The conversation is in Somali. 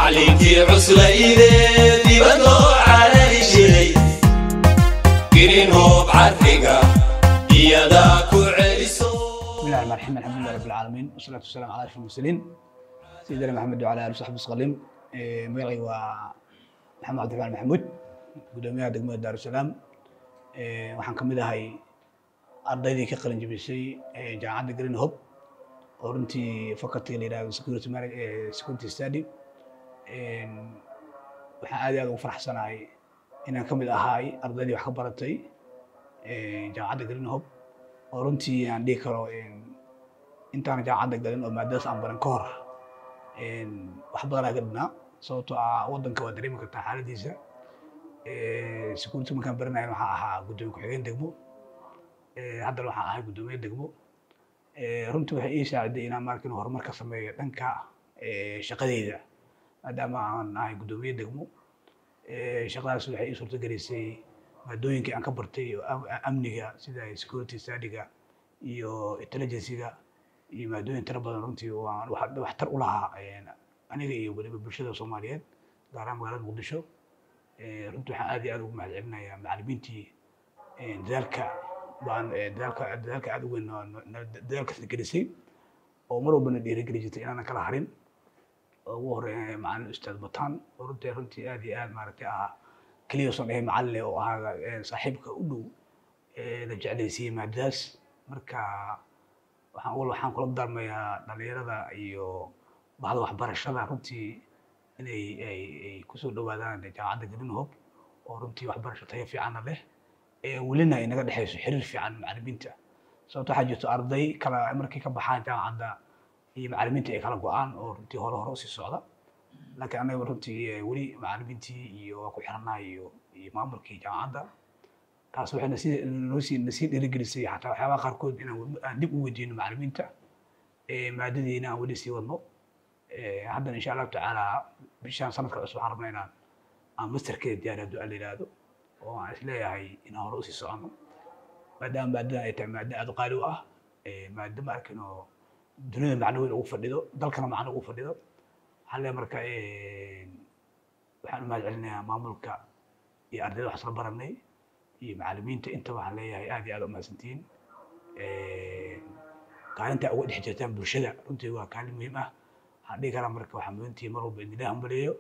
معلمتي عسليدي دبدو على رجلي قرين هو بعرقة يدا كوعيسو. بسم الله الرحمن الرحيم، الحمد لله رب العالمين والصلاة والسلام على أشرف المرسلين سيدنا محمد وعلى آله وصحبه وسلم. مغري ومحمد عبد الرحمن محمود قدوميها دقمة دار السلام. waxaan ka mid ahay ardaydii ka qalin jabisay jaamacadda Green Hope oo runtii faculty la yiraahdo security study. waxaan aad iyo aad ugu faraxsanahay inaan ka mid ahay ardaydii wax ka baratay jaamacadda Green Hope oo runtii aan dhihi karo intaan jaamacadda galin oo maadadaas aan baran ka hor wax badan aan ka dhibnaa sababtoo ah waddanka waa dareemi kartaa xaaladiisa. security markaan baranayo waxaan ahaa gudoomiye ku-xigeen degmo, haddana waxaan ahay gudoomiye degmo. runtii waxay ii saaciday inaan markin horumar ka sameeyo dhanka shaqadeyda maadaama aan ahay gudoomiye degmo. shaqadaas waxay ii suurtagelisay maadooyinkii aan ka bartay amniga sida security study-ga iyo intelligence-ga iyo maadooyin tiro badan runtii waan waxtar u lahaa aniga iyo weliba bulshada Soomaaliyeed gaar ahaan magaalada Muqdisho. runtii waxaan aad iyo aad ugu mahadcelinayaa macallimiintii dadaalka aad u weyn dadaalkaas gelisay oo mar walbana dhiirigeli jirtay inaanan kala harin. ugu horeeya macallin ustaad Bataan oo runtii aad iyo aad maaragtay ahaa kaliya soo dhahay macallin oo ahaa saaxiibka u dhow la jeclaysiiyey maadadaas. marka waxaan kula darmayaa dhalinyarada iyo bahda waxbarashada runtii inay kusoo dhawaadaan jaamacadda Green Hope oo runtii waxbarasho tayo fiican leh welina ay naga dhaxayso xiriir fiican macallimiinta. sababtoo waxaa jirto arday kala markii ka baxaan jaamacadda iyo macallimiinta ay kala go'aan oo runtii hore u sii socda. laakiin anaga runtii weli macallimiintii iyo waa ku xiranahay iyo maamulkii jaamacadda. taas waxay noo sii dhiirigelisay xataa waxyaabaha qaarkood inaan dib u weydiino macallimiinta maadadiina aan weli sii wadno. haddana insha allahu tacaala bishaan sanadka cusub waxaan rabnaa inaan masterkeeda diyaariyo haddii la yidhaahdo oo aan isleeyahay inaan hore usii socono maadaama maadadan ay tahay maado aad u qaali u ah maado ma arkin oo dunida macno weyn ugu fadhido dalkana macno ugu fadhido. waxaan leeyahay marka waxaan u mahadcelinayaa maamulka iyo ardayda wax isla baranay iyo macallimiinta inta waxaan leeyahay aad iyo aad u mahadsantihiin. kaalinta uga dhex jirtaan bulshada runtii waa kaalin muhiim ah. waxaan dhihi karaa marka waxaa muhiimtii mar walba in Ilaahay hambaliyo.